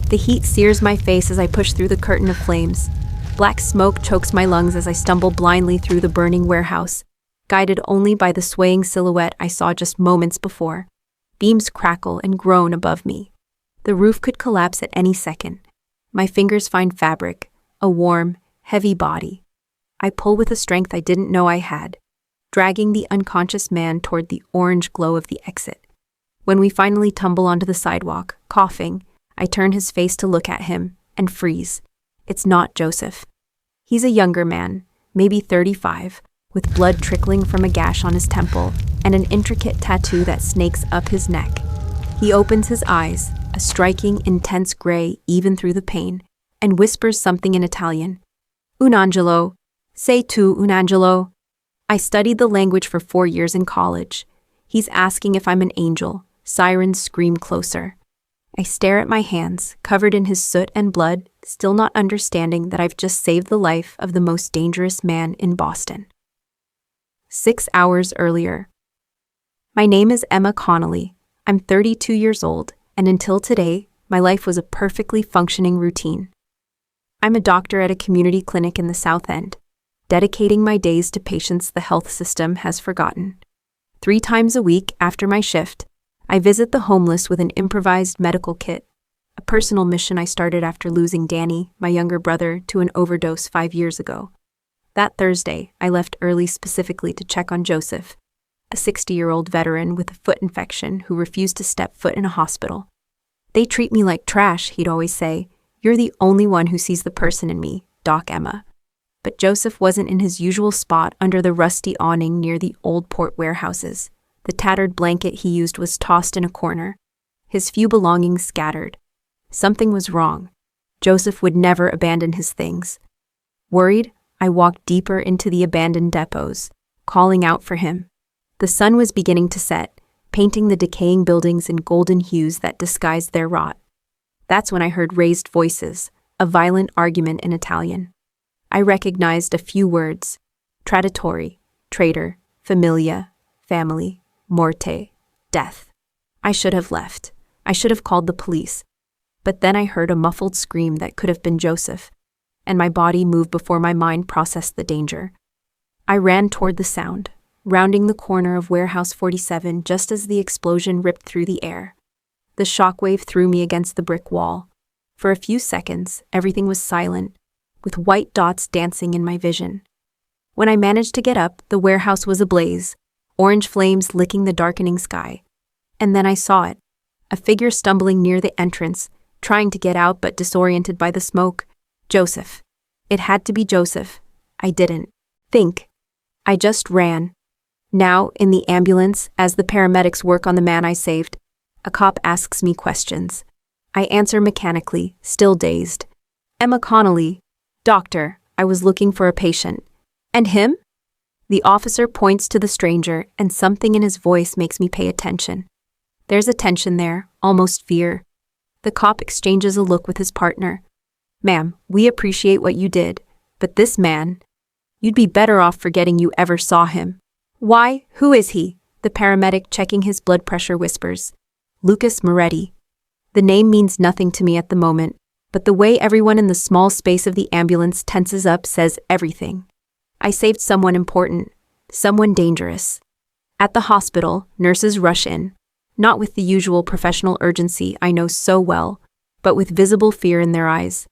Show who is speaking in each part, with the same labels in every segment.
Speaker 1: The heat sears my face as I push through the curtain of flames. Black smoke chokes my lungs as I stumble blindly through the burning warehouse, guided only by the swaying silhouette I saw just moments before. Beams crackle and groan above me. The roof could collapse at any second. My fingers find fabric, a warm, heavy body. I pull with a strength I didn't know I had, dragging the unconscious man toward the orange glow of the exit. When we finally tumble onto the sidewalk, coughing, I turn his face to look at him and freeze. It's not Joseph. He's a younger man, maybe 35, with blood trickling from a gash on his temple and an intricate tattoo that snakes up his neck. He opens his eyes, a striking, intense gray even through the pain, and whispers something in Italian. Un angelo. Sei tu un angelo? I studied the language for 4 years in college. He's asking if I'm an angel. Sirens scream closer. I stare at my hands, covered in his soot and blood, still not understanding that I've just saved the life of the most dangerous man in Boston. 6 hours earlier. My name is Emma Connolly. I'm 32 years old, and until today, my life was a perfectly functioning routine. I'm a doctor at a community clinic in the South End, dedicating my days to patients the health system has forgotten. 3 times a week after my shift, I visit the homeless with an improvised medical kit, a personal mission I started after losing Danny, my younger brother, to an overdose 5 years ago. That Thursday, I left early specifically to check on Joseph, a 60-year-old veteran with a foot infection who refused to step foot in a hospital. "They treat me like trash," he'd always say. "You're the only one who sees the person in me, Doc Emma." But Joseph wasn't in his usual spot under the rusty awning near the old port warehouses. The tattered blanket he used was tossed in a corner, his few belongings scattered. Something was wrong. Joseph would never abandon his things. Worried, I walked deeper into the abandoned depots, calling out for him. The sun was beginning to set, painting the decaying buildings in golden hues that disguised their rot. That's when I heard raised voices, a violent argument in Italian. I recognized a few words: traditore, traitor, familia, family, morte, death. I should have left. I should have called the police. But then I heard a muffled scream that could have been Joseph, and my body moved before my mind processed the danger. I ran toward the sound, rounding the corner of Warehouse 47 just as the explosion ripped through the air. The shockwave threw me against the brick wall. For a few seconds, everything was silent, with white dots dancing in my vision. When I managed to get up, the warehouse was ablaze, orange flames licking the darkening sky. And then I saw it, a figure stumbling near the entrance, trying to get out but disoriented by the smoke. Joseph. It had to be Joseph. I didn't think. I just ran. Now, in the ambulance, as the paramedics work on the man I saved, a cop asks me questions. I answer mechanically, still dazed. "Emma Connolly. Doctor, I was looking for a patient." "And him?" The officer points to the stranger, and something in his voice makes me pay attention. There's a tension there, almost fear. The cop exchanges a look with his partner. "Ma'am, we appreciate what you did, but this man, you'd be better off forgetting you ever saw him." "Why? Who is he?" The paramedic checking his blood pressure whispers. "Lucas Moretti." The name means nothing to me at the moment, but the way everyone in the small space of the ambulance tenses up says everything. I saved someone important, someone dangerous. At the hospital, nurses rush in, not with the usual professional urgency I know so well, but with visible fear in their eyes.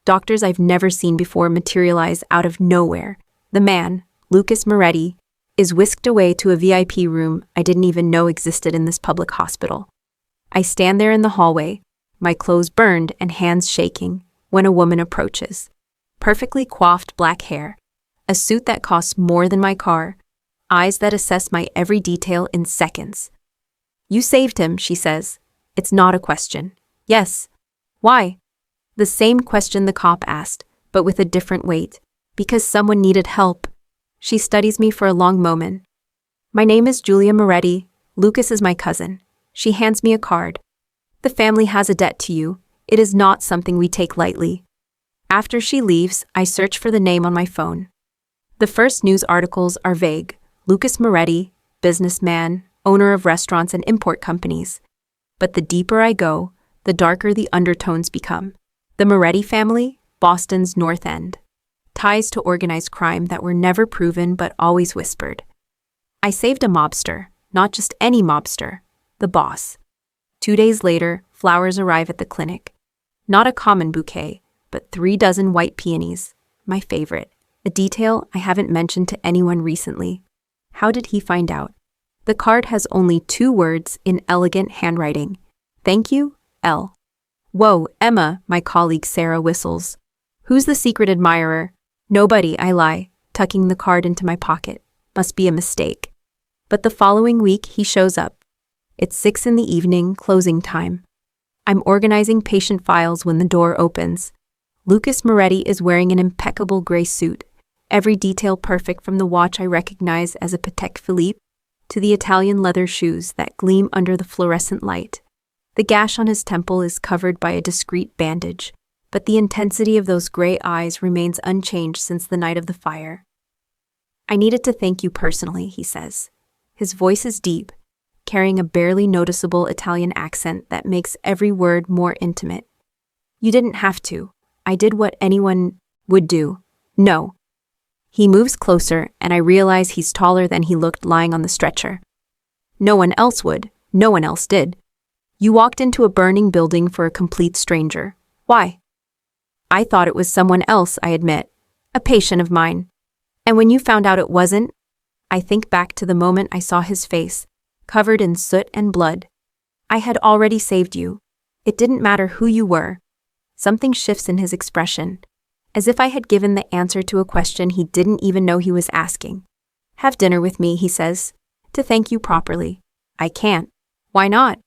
Speaker 1: Doctors I've never seen before materialize out of nowhere. The man, Lucas Moretti, is whisked away to a VIP room I didn't even know existed in this public hospital. I stand there in the hallway, my clothes burned and hands shaking, when a woman approaches. Perfectly coiffed black hair, a suit that costs more than my car, eyes that assess my every detail in seconds. "You saved him," she says. It's not a question. "Yes." "Why?" The same question the cop asked, but with a different weight. "Because someone needed help." She studies me for a long moment. "My name is Julia Moretti. Lucas is my cousin." She hands me a card. "The family has a debt to you. It is not something we take lightly." After she leaves, I search for the name on my phone. The first news articles are vague. Lucas Moretti, businessman, owner of restaurants and import companies. But the deeper I go, the darker the undertones become. The Moretti family, Boston's North End. Ties to organized crime that were never proven but always whispered. I saved a mobster, not just any mobster, the boss. 2 days later, flowers arrive at the clinic. Not a common bouquet, but 3 dozen white peonies, my favorite, a detail I haven't mentioned to anyone recently. How did he find out? The card has only 2 words in elegant handwriting. Thank you, L. Whoa, Emma, my colleague Sarah whistles. Who's the secret admirer? Nobody, I lie, tucking the card into my pocket. Must be a mistake. But the following week, he shows up. It's 6 in the evening, closing time. I'm organizing patient files when the door opens. Lucas Moretti is wearing an impeccable gray suit, every detail perfect from the watch I recognize as a Patek Philippe to the Italian leather shoes that gleam under the fluorescent light. The gash on his temple is covered by a discreet bandage, but the intensity of those gray eyes remains unchanged since the night of the fire. I needed to thank you personally, he says. His voice is deep, carrying a barely noticeable Italian accent that makes every word more intimate. You didn't have to. I did what anyone would do. No. He moves closer, and I realize he's taller than he looked lying on the stretcher. No one else would. No one else did. You walked into a burning building for a complete stranger. Why? I thought it was someone else, I admit. A patient of mine. And when you found out it wasn't, I think back to the moment I saw his face, covered in soot and blood. I had already saved you. It didn't matter who you were. Something shifts in his expression, as if I had given the answer to a question he didn't even know he was asking. Have dinner with me, he says, to thank you properly. I can't. Why not?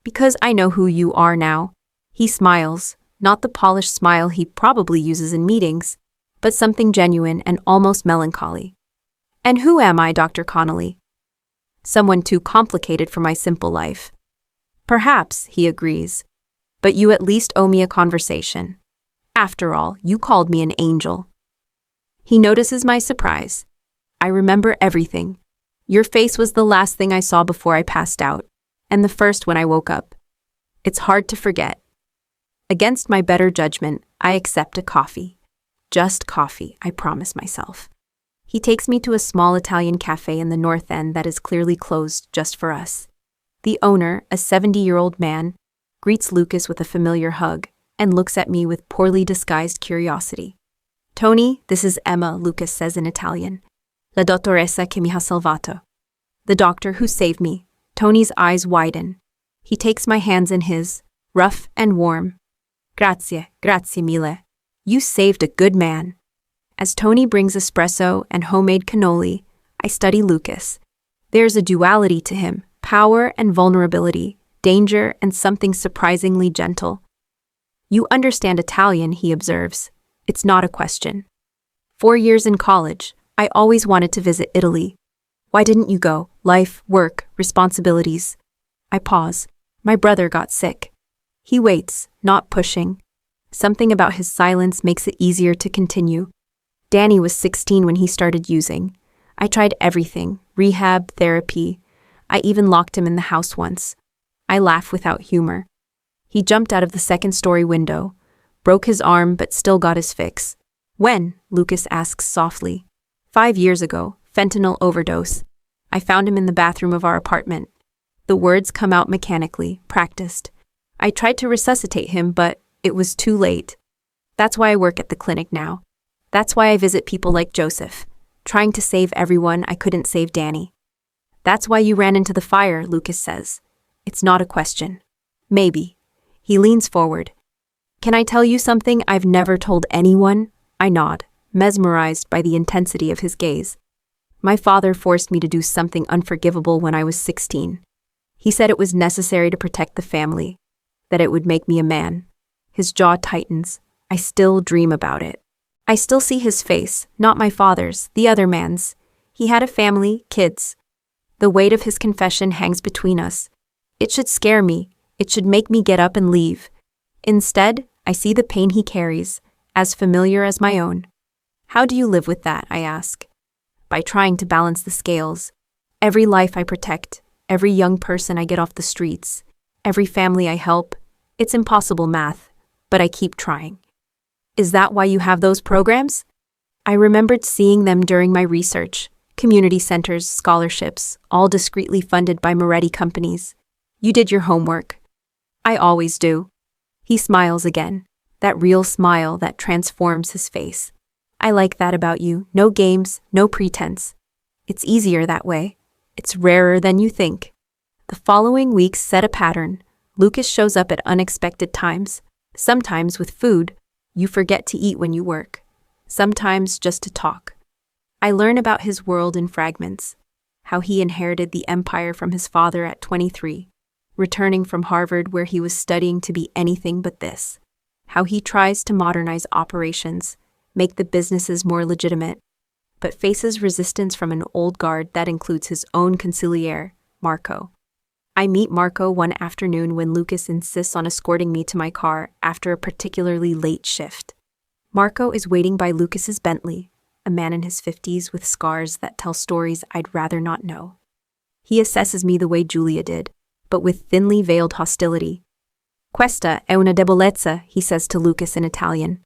Speaker 1: Because I know who you are now. He smiles, not the polished smile he probably uses in meetings, but something genuine and almost melancholy. And who am I, Dr. Connolly? Someone too complicated for my simple life. Perhaps, he agrees, but you at least owe me a conversation. After all, you called me an angel. He notices my surprise. I remember everything. Your face was the last thing I saw before I passed out, and the first when I woke up. It's hard to forget. Against my better judgment, I accept a coffee. Just coffee, I promise myself. He takes me to a small Italian cafe in the North End that is clearly closed just for us. The owner, a 70-year-old man, greets Lucas with a familiar hug and looks at me with poorly disguised curiosity. Tony, this is Emma, Lucas says in Italian. La dottoressa che mi ha salvato. The doctor who saved me. Tony's eyes widen. He takes my hands in his, rough and warm. Grazie mille. You saved a good man. As Tony brings espresso and homemade cannoli, I study Lucas. There's a duality to him, power and vulnerability, danger and something surprisingly gentle. You understand Italian, he observes. It's not a question. 4 years in college, I always wanted to visit Italy. Why didn't you go? Life, work, responsibilities. I pause. My brother got sick. He waits, not pushing. Something about his silence makes it easier to continue. Danny was 16 when he started using. I tried everything, rehab, therapy. I even locked him in the house once. I laugh without humor. He jumped out of the second-story window, broke his arm but still got his fix. When? Lucas asks softly. 5 years ago, fentanyl overdose. I found him in the bathroom of our apartment. The words come out mechanically, practiced. I tried to resuscitate him, but it was too late. That's why I work at the clinic now. That's why I visit people like Joseph, trying to save everyone I couldn't save Danny. That's why you ran into the fire, Lucas says. It's not a question. Maybe. He leans forward. Can I tell you something I've never told anyone? I nod, mesmerized by the intensity of his gaze. My father forced me to do something unforgivable when I was 16. He said it was necessary to protect the family, that it would make me a man. His jaw tightens. I still dream about it. I still see his face, not my father's, the other man's. He had a family, kids. The weight of his confession hangs between us. It should scare me. It should make me get up and leave. Instead, I see the pain he carries, as familiar as my own. How do you live with that, I ask? By trying to balance the scales. Every life I protect, every young person I get off the streets, every family I help, It's impossible math, but I keep trying. Is that why you have those programs? I remembered seeing them during my research. Community centers, scholarships, all discreetly funded by Moretti companies. You did your homework. I always do. He smiles again, that real smile that transforms his face. I like that about you. No games, no pretense. It's easier that way. It's rarer than you think. The following weeks set a pattern. Lucas shows up at unexpected times. Sometimes with food. You forget to eat when you work. Sometimes just to talk. I learn about his world in fragments. How he inherited the empire from his father at 23. Returning from Harvard where he was studying to be anything but this. How he tries to modernize operations, make the businesses more legitimate, but faces resistance from an old guard that includes his own consigliere, Marco. I meet Marco one afternoon when Lucas insists on escorting me to my car after a particularly late shift. Marco is waiting by Lucas's Bentley, a man in his 50s with scars that tell stories I'd rather not know. He assesses me the way Julia did, but with thinly veiled hostility. Questa è una debolezza, he says to Lucas in Italian.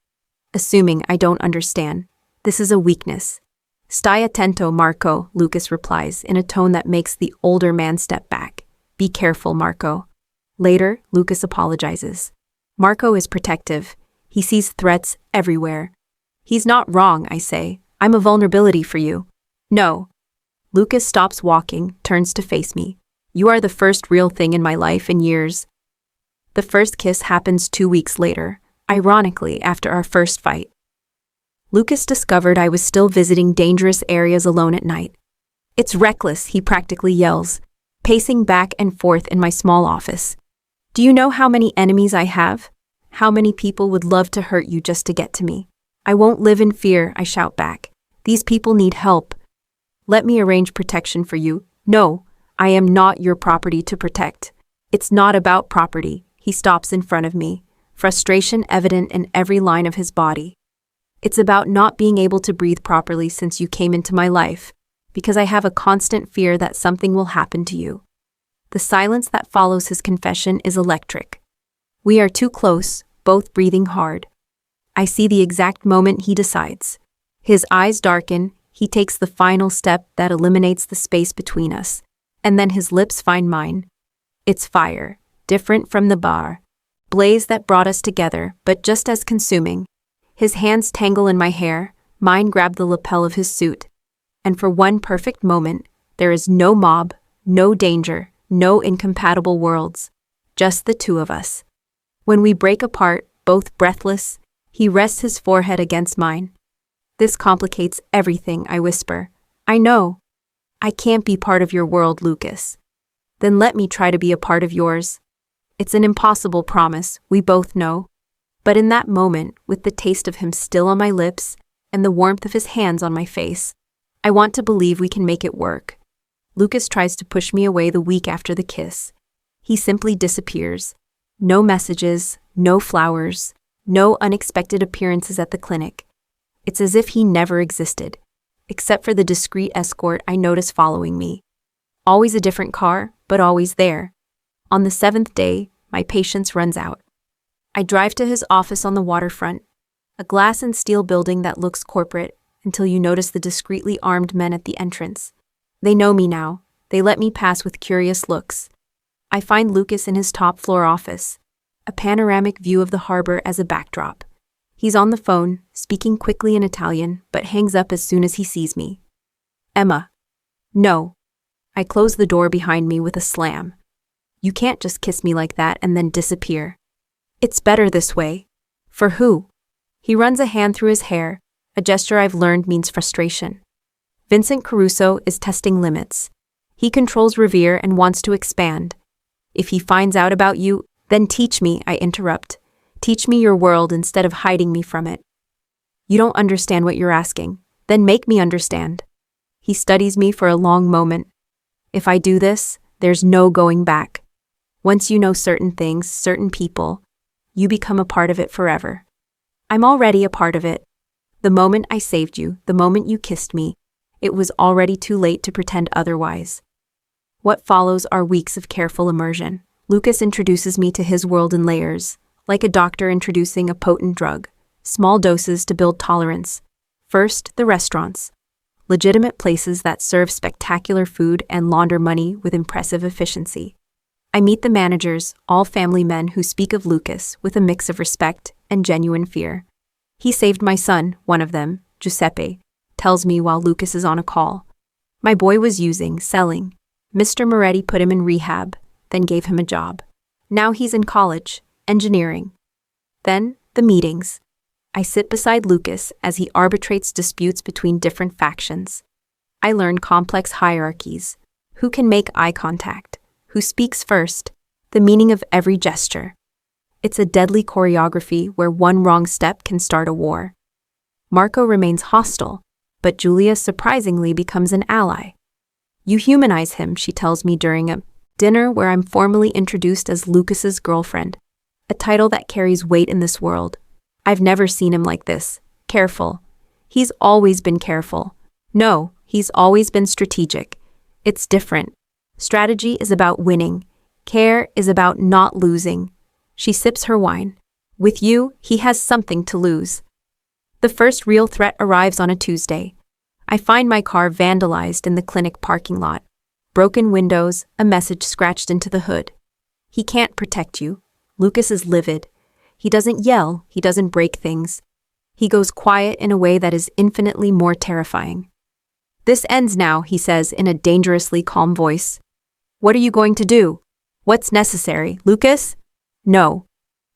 Speaker 1: Assuming I don't understand. This is a weakness. Stai attento, Marco, Lucas replies in a tone that makes the older man step back. Be careful, Marco. Later, Lucas apologizes. Marco is protective. He sees threats everywhere. He's not wrong, I say. I'm a vulnerability for you. No. Lucas stops walking, turns to face me. You are the first real thing in my life in years. The first kiss happens 2 weeks later, ironically after our first fight. Lucas discovered I was still visiting dangerous areas alone at night. It's reckless, he practically yells, pacing back and forth in my small office. Do you know how many enemies I have? How many people would love to hurt you just to get to me? I won't live in fear, I shout back. These people need help. Let me arrange protection for you. No, I am not your property to protect. It's not about property. He stops in front of me, frustration evident in every line of his body. It's about not being able to breathe properly since you came into my life, because I have a constant fear that something will happen to you. The silence that follows his confession is electric. We are too close, both breathing hard. I see the exact moment he decides. His eyes darken, he takes the final step that eliminates the space between us, and then his lips find mine. It's fire, different from the bar. Blaze that brought us together, but just as consuming. His hands tangle in my hair, mine grab the lapel of his suit. And for one perfect moment, there is no mob, no danger, no incompatible worlds. Just the two of us. When we break apart, both breathless, he rests his forehead against mine. This complicates everything, I whisper. I know. I can't be part of your world, Lucas. Then let me try to be a part of yours. It's an impossible promise, we both know. But in that moment, with the taste of him still on my lips and the warmth of his hands on my face, I want to believe we can make it work. Lucas tries to push me away the week after the kiss. He simply disappears. No messages, no flowers, no unexpected appearances at the clinic. It's as if he never existed, except for the discreet escort I notice following me. Always a different car, but always there. On the 7th day, my patience runs out. I drive to his office on the waterfront, a glass and steel building that looks corporate until you notice the discreetly armed men at the entrance. They know me now. They let me pass with curious looks. I find Lucas in his top floor office, a panoramic view of the harbor as a backdrop. He's on the phone, speaking quickly in Italian, but hangs up as soon as he sees me. Emma. No. I close the door behind me with a slam. You can't just kiss me like that and then disappear. It's better this way. For who? He runs a hand through his hair, a gesture I've learned means frustration. Vincent Caruso is testing limits. He controls Revere and wants to expand. If he finds out about you, then teach me, I interrupt. Teach me your world instead of hiding me from it. You don't understand what you're asking. Then make me understand. He studies me for a long moment. If I do this, there's no going back. Once you know certain things, certain people, you become a part of it forever. I'm already a part of it. The moment I saved you, the moment you kissed me, it was already too late to pretend otherwise. What follows are weeks of careful immersion. Lucas introduces me to his world in layers, like a doctor introducing a potent drug. Small doses to build tolerance. First, the restaurants. Legitimate places that serve spectacular food and launder money with impressive efficiency. I meet the managers, all family men who speak of Lucas with a mix of respect and genuine fear. He saved my son, one of them, Giuseppe, tells me while Lucas is on a call. My boy was selling. Mr. Moretti put him in rehab, then gave him a job. Now he's in college, engineering. Then, the meetings. I sit beside Lucas as he arbitrates disputes between different factions. I learn complex hierarchies. Who can make eye contact? Who speaks first? The meaning of every gesture. It's a deadly choreography where one wrong step can start a war. Marco remains hostile, but Julia surprisingly becomes an ally. You humanize him, she tells me during a dinner where I'm formally introduced as Lucas's girlfriend, a title that carries weight in this world. I've never seen him like this. Careful. He's always been careful. No, he's always been strategic. It's different. Strategy is about winning. Care is about not losing. She sips her wine. With you, he has something to lose. The first real threat arrives on a Tuesday. I find my car vandalized in the clinic parking lot. Broken windows, a message scratched into the hood. He can't protect you. Lucas is livid. He doesn't yell, he doesn't break things. He goes quiet in a way that is infinitely more terrifying. This ends now, he says in a dangerously calm voice. What are you going to do? What's necessary, Lucas? No.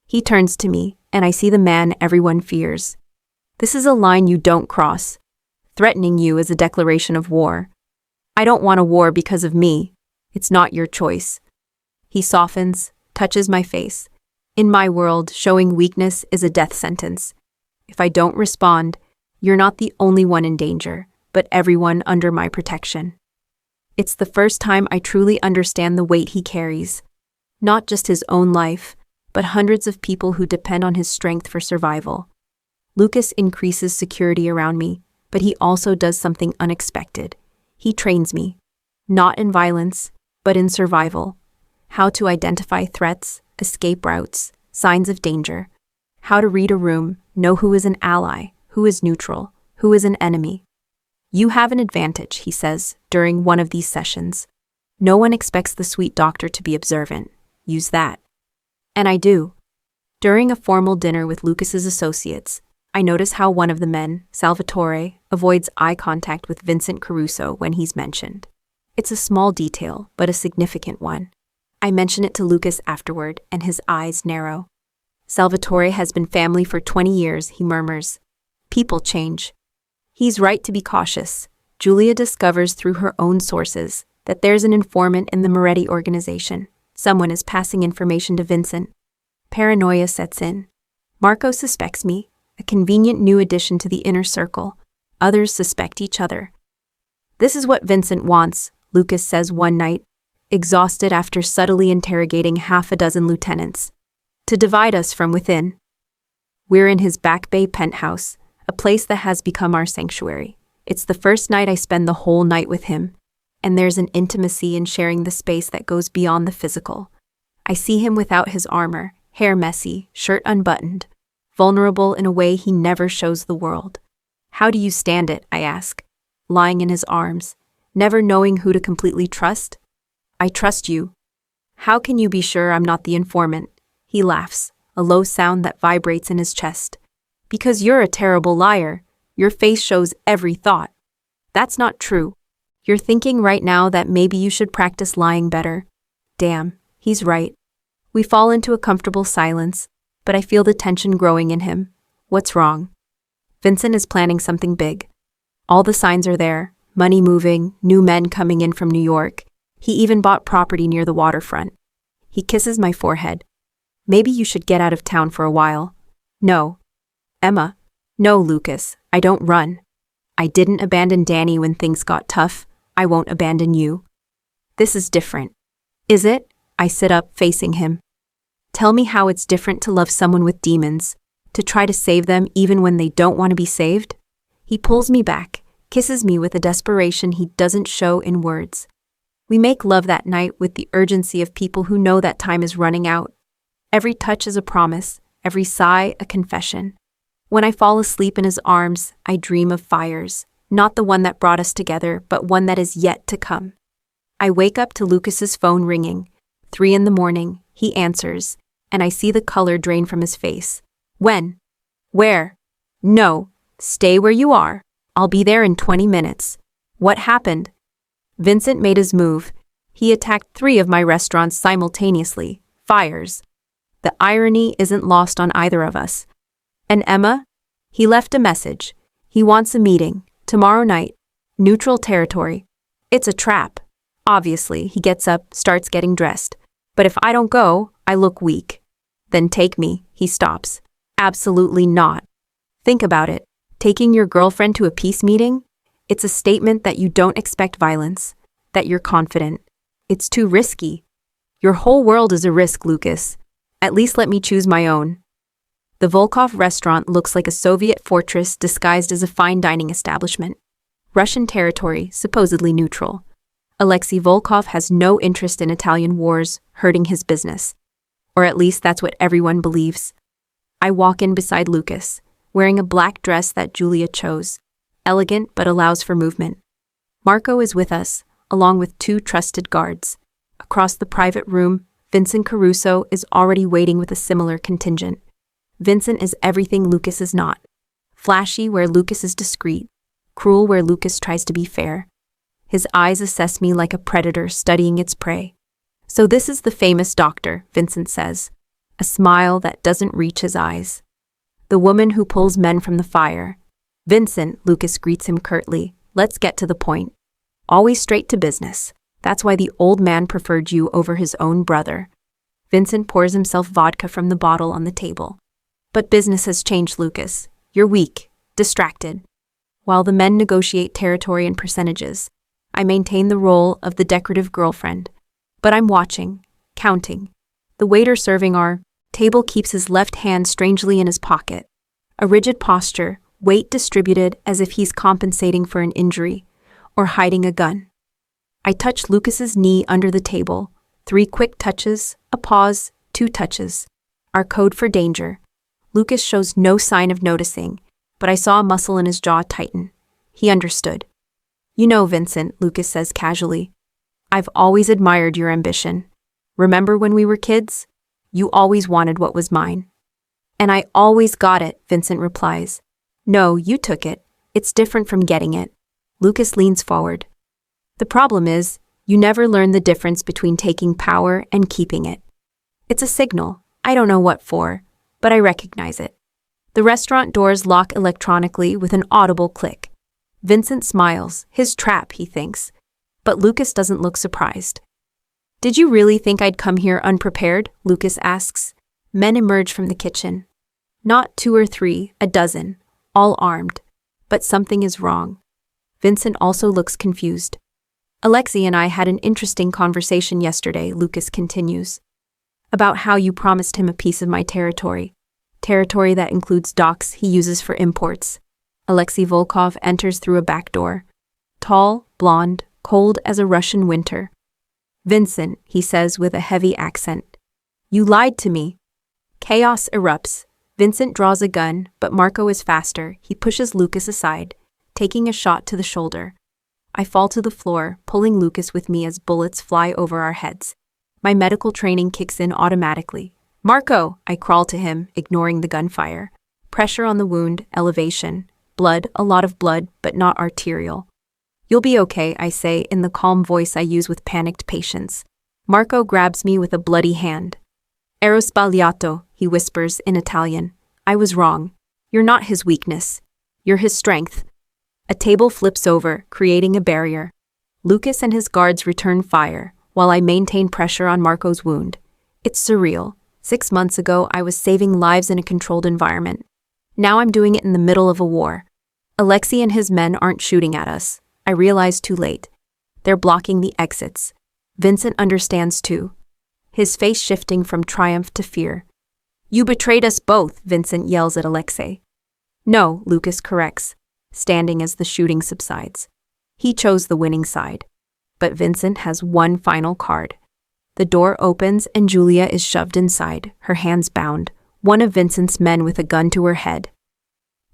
Speaker 1: He turns to me, and I see the man everyone fears. This is a line you don't cross. Threatening you is a declaration of war. I don't want a war because of me. It's not your choice. He softens, touches my face. In my world, showing weakness is a death sentence. If I don't respond, you're not the only one in danger, but everyone under my protection. It's the first time I truly understand the weight he carries. Not just his own life, but hundreds of people who depend on his strength for survival. Lucas increases security around me, but he also does something unexpected. He trains me, not in violence, but in survival. How to identify threats, escape routes, signs of danger. How to read a room, know who is an ally, who is neutral, who is an enemy. You have an advantage, he says, during one of these sessions. No one expects the sweet doctor to be observant. Use that. And I do. During a formal dinner with Lucas's associates, I notice how one of the men, Salvatore, avoids eye contact with Vincent Caruso when he's mentioned. It's a small detail, but a significant one. I mention it to Lucas afterward, and his eyes narrow. Salvatore has been family for 20 years, he murmurs. People change. He's right to be cautious. Julia discovers through her own sources that there's an informant in the Moretti organization. Someone is passing information to Vincent. Paranoia sets in. Marco suspects me, a convenient new addition to the inner circle. Others suspect each other. This is what Vincent wants, Lucas says one night, exhausted after subtly interrogating half a dozen lieutenants. To divide us from within. We're in his Back Bay penthouse, a place that has become our sanctuary. It's the first night I spend the whole night with him, and there's an intimacy in sharing the space that goes beyond the physical. I see him without his armor, hair messy, shirt unbuttoned, vulnerable in a way he never shows the world. How do you stand it, I ask, lying in his arms, never knowing who to completely trust? I trust you. How can you be sure I'm not the informant? He laughs, a low sound that vibrates in his chest. Because you're a terrible liar. Your face shows every thought. That's not true. You're thinking right now that maybe you should practice lying better. Damn, he's right. We fall into a comfortable silence, but I feel the tension growing in him. What's wrong? Vincent is planning something big. All the signs are there, money moving, new men coming in from New York. He even bought property near the waterfront. He kisses my forehead. Maybe you should get out of town for a while. No. Emma. No, Lucas, I don't run. I didn't abandon Danny when things got tough. I won't abandon you. This is different. Is it? I sit up, facing him. Tell me how it's different to love someone with demons, to try to save them even when they don't want to be saved. He pulls me back, kisses me with a desperation he doesn't show in words. We make love that night with the urgency of people who know that time is running out. Every touch is a promise, every sigh a confession. When I fall asleep in his arms, I dream of fires, not the one that brought us together, but one that is yet to come. I wake up to Lucas's phone ringing. 3 a.m, he answers, and I see the color drain from his face. When? Where? No, stay where you are. I'll be there in 20 minutes. What happened? Vincent made his move. He attacked 3 of my restaurants simultaneously. Fires. The irony isn't lost on either of us. And Emma? He left a message. He wants a meeting. Tomorrow night. Neutral territory. It's a trap. Obviously, he gets up, starts getting dressed. But if I don't go, I look weak. Then take me, he stops. Absolutely not. Think about it. Taking your girlfriend to a peace meeting? It's a statement that you don't expect violence, that you're confident. It's too risky. Your whole world is a risk, Lucas. At least let me choose my own. The Volkov restaurant looks like a Soviet fortress disguised as a fine dining establishment. Russian territory, supposedly neutral. Alexei Volkov has no interest in Italian wars hurting his business. Or at least that's what everyone believes. I walk in beside Lucas, wearing a black dress that Julia chose. Elegant but allows for movement. Marco is with us, along with 2 trusted guards. Across the private room, Vincent Caruso is already waiting with a similar contingent. Vincent is everything Lucas is not. Flashy where Lucas is discreet, cruel where Lucas tries to be fair. His eyes assess me like a predator studying its prey. So this is the famous doctor, Vincent says, a smile that doesn't reach his eyes. The woman who pulls men from the fire. Vincent, Lucas greets him curtly. Let's get to the point. Always straight to business. That's why the old man preferred you over his own brother. Vincent pours himself vodka from the bottle on the table. But business has changed, Lucas. You're weak, distracted. While the men negotiate territory and percentages, I maintain the role of the decorative girlfriend. But I'm watching, counting. The waiter serving our table keeps his left hand strangely in his pocket. A rigid posture, weight distributed as if he's compensating for an injury or hiding a gun. I touch Lucas's knee under the table. 3 quick touches, a pause, 2 touches. Our code for danger. Lucas shows no sign of noticing, but I saw a muscle in his jaw tighten. He understood. You know, Vincent, Lucas says casually, I've always admired your ambition. Remember when we were kids? You always wanted what was mine. And I always got it, Vincent replies. No, you took it. It's different from getting it. Lucas leans forward. The problem is, you never learn the difference between taking power and keeping it. It's a signal. I don't know what for, but I recognize it. The restaurant doors lock electronically with an audible click. Vincent smiles. His trap, he thinks. But Lucas doesn't look surprised. Did you really think I'd come here unprepared? Lucas asks. Men emerge from the kitchen. Not 2 or 3, a dozen, all armed. But something is wrong. Vincent also looks confused. Alexei and I had an interesting conversation yesterday, Lucas continues. About how you promised him a piece of my territory. Territory that includes docks he uses for imports. Alexei Volkov enters through a back door. Tall, blonde, cold as a Russian winter. Vincent, he says with a heavy accent. You lied to me. Chaos erupts. Vincent draws a gun, but Marco is faster. He pushes Lucas aside, taking a shot to the shoulder. I fall to the floor, pulling Lucas with me as bullets fly over our heads. My medical training kicks in automatically. Marco! I crawl to him, ignoring the gunfire. Pressure on the wound, elevation. Blood, a lot of blood, but not arterial. You'll be okay, I say, in the calm voice I use with panicked patience. Marco grabs me with a bloody hand. Ero sbagliato, he whispers in Italian. I was wrong. You're not his weakness. You're his strength. A table flips over, creating a barrier. Lucas and his guards return fire, while I maintain pressure on Marco's wound. It's surreal. 6 months ago, I was saving lives in a controlled environment. Now I'm doing it in the middle of a war. Alexei and his men aren't shooting at us. I realize too late. They're blocking the exits. Vincent understands too, his face shifting from triumph to fear. You betrayed us both, Vincent yells at Alexei. No, Lucas corrects, standing as the shooting subsides. He chose the winning side. But Vincent has one final card. The door opens and Julia is shoved inside, her hands bound, one of Vincent's men with a gun to her head.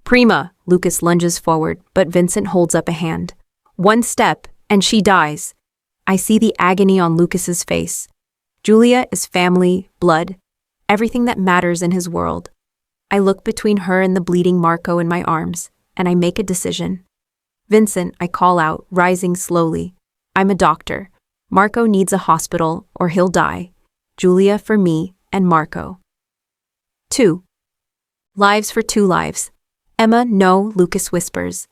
Speaker 1: Prima, Lucas lunges forward, but Vincent holds up a hand. One step, and she dies. I see the agony on Lucas's face. Julia is family, blood, everything that matters in his world. I look between her and the bleeding Marco in my arms, and I make a decision. Vincent, I call out, rising slowly. I'm a doctor. Marco needs a hospital, or he'll die. Julia for me, and Marco. 2. Lives for 2 lives. Emma, no, Lucas whispers.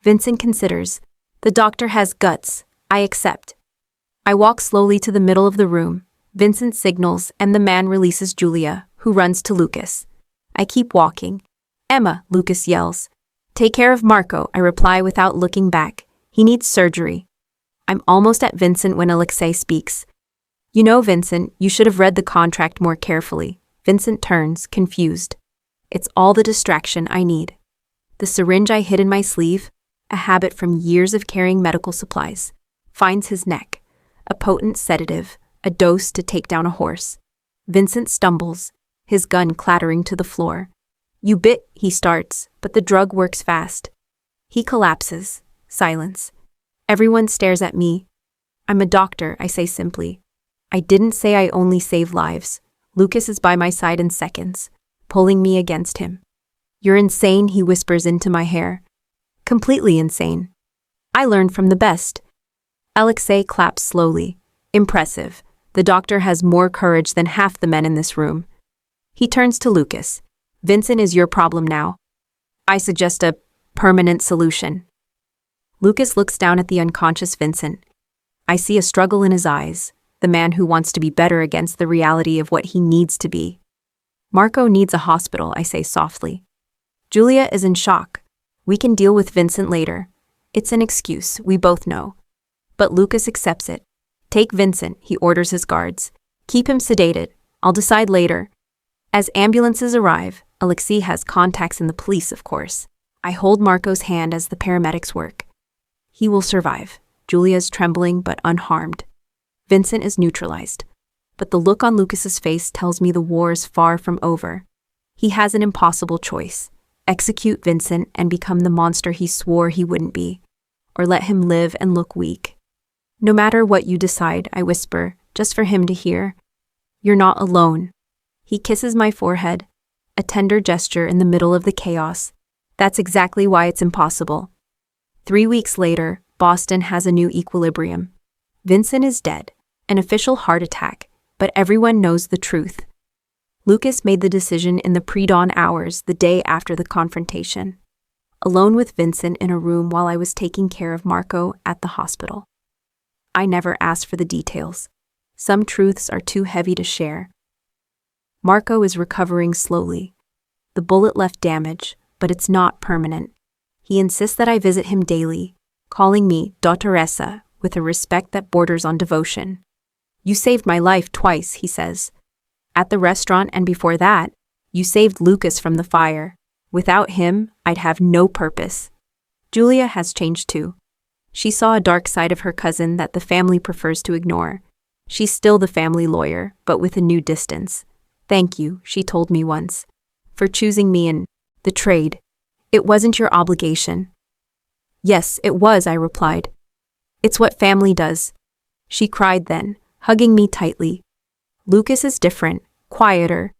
Speaker 1: Vincent considers. The doctor has guts. I accept. I walk slowly to the middle of the room. Vincent signals, and the man releases Julia, who runs to Lucas. I keep walking. Emma, Lucas yells. Take care of Marco, I reply without looking back. He needs surgery. I'm almost at Vincent when Alexei speaks. You know, Vincent, you should have read the contract more carefully. Vincent turns, confused. It's all the distraction I need. The syringe I hid in my sleeve, a habit from years of carrying medical supplies, finds his neck. A potent sedative, a dose to take down a horse. Vincent stumbles, his gun clattering to the floor. You bit, he starts, but the drug works fast. He collapses. Silence. Everyone stares at me. I'm a doctor, I say simply. I didn't say I only save lives. Lucas is by my side in seconds, pulling me against him. You're insane, he whispers into my hair. Completely insane. I learned from the best. Alexei claps slowly. Impressive. The doctor has more courage than half the men in this room. He turns to Lucas. Vincent is your problem now. I suggest a permanent solution. Lucas looks down at the unconscious Vincent. I see a struggle in his eyes, the man who wants to be better against the reality of what he needs to be. Marco needs a hospital, I say softly. Julia is in shock. We can deal with Vincent later. It's an excuse, we both know. But Lucas accepts it. Take Vincent, he orders his guards. Keep him sedated. I'll decide later. As ambulances arrive, Alexei has contacts in the police, of course. I hold Marco's hand as the paramedics work. He will survive. Julia is trembling but unharmed. Vincent is neutralized. But the look on Lucas's face tells me the war is far from over. He has an impossible choice. Execute Vincent and become the monster he swore he wouldn't be. Or let him live and look weak. No matter what you decide, I whisper, just for him to hear. You're not alone. He kisses my forehead, a tender gesture in the middle of the chaos. That's exactly why it's impossible. 3 weeks later, Boston has a new equilibrium. Vincent is dead, an official heart attack, but everyone knows the truth. Lucas made the decision in the pre-dawn hours the day after the confrontation, alone with Vincent in a room while I was taking care of Marco at the hospital. I never asked for the details. Some truths are too heavy to share. Marco is recovering slowly. The bullet left damage, but it's not permanent. He insists that I visit him daily, calling me Dottoressa with a respect that borders on devotion. You saved my life twice, he says. At the restaurant and before that, you saved Lucas from the fire. Without him, I'd have no purpose. Julia has changed too. She saw a dark side of her cousin that the family prefers to ignore. She's still the family lawyer, but with a new distance. Thank you, she told me once, for choosing me in the trade. It wasn't your obligation. Yes, it was, I replied. It's what family does. She cried then, hugging me tightly. Lucas is different, quieter.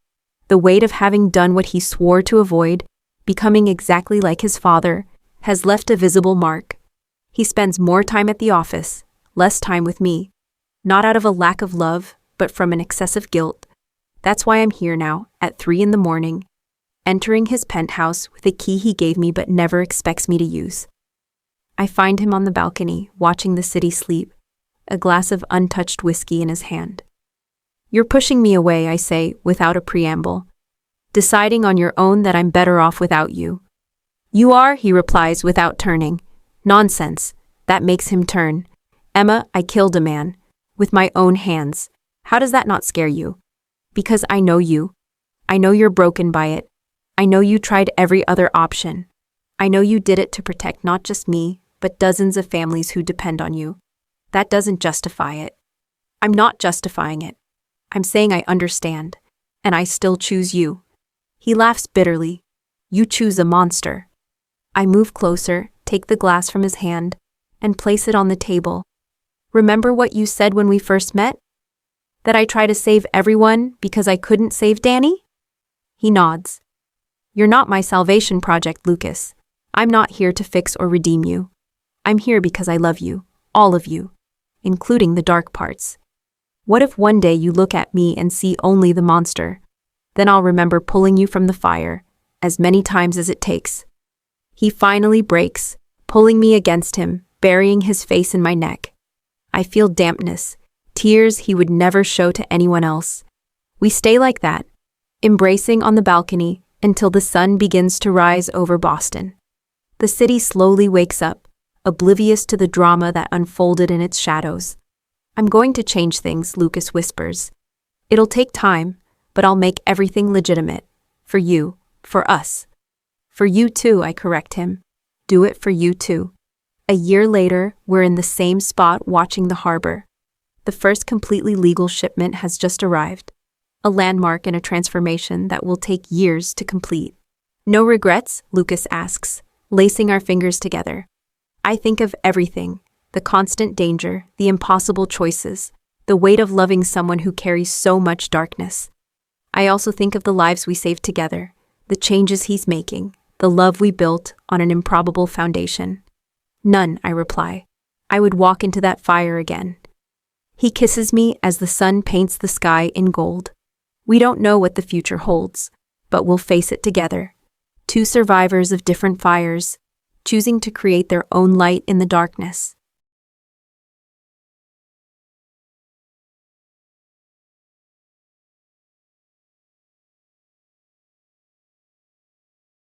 Speaker 1: The weight of having done what he swore to avoid, becoming exactly like his father, has left a visible mark. He spends more time at the office, less time with me. Not out of a lack of love, but from an excessive guilt. That's why I'm here now, at 3 a.m, entering his penthouse with a key he gave me but never expects me to use. I find him on the balcony, watching the city sleep, a glass of untouched whiskey in his hand. You're pushing me away, I say, without a preamble, deciding on your own that I'm better off without you. You are, he replies without turning. Nonsense. That makes him turn. Emma, I killed a man. With my own hands. How does that not scare you? Because I know you. I know you're broken by it. I know you tried every other option. I know you did it to protect not just me, but dozens of families who depend on you. That doesn't justify it. I'm not justifying it. I'm saying I understand, and I still choose you. He laughs bitterly. You choose a monster. I move closer, take the glass from his hand, and place it on the table. Remember what you said when we first met? That I try to save everyone because I couldn't save Danny? He nods. You're not my salvation project, Lucas. I'm not here to fix or redeem you. I'm here because I love you, all of you, including the dark parts. What if one day you look at me and see only the monster? Then I'll remember pulling you from the fire, as many times as it takes. He finally breaks, pulling me against him, burying his face in my neck. I feel dampness, tears he would never show to anyone else. We stay like that, embracing on the balcony until the sun begins to rise over Boston. The city slowly wakes up, oblivious to the drama that unfolded in its shadows. I'm going to change things, Lucas whispers. It'll take time, but I'll make everything legitimate. For you, for us. For you too, I correct him. Do it for you too. A year later, we're in the same spot watching the harbor. The first completely legal shipment has just arrived. A landmark in a transformation that will take years to complete. No regrets? Lucas asks, lacing our fingers together. I think of everything. The constant danger, the impossible choices, the weight of loving someone who carries so much darkness. I also think of the lives we saved together, the changes he's making, the love we built on an improbable foundation. None, I reply. I would walk into that fire again. He kisses me as the sun paints the sky in gold. We don't know what the future holds, but we'll face it together. Two survivors of different fires, choosing to create their own light in the darkness.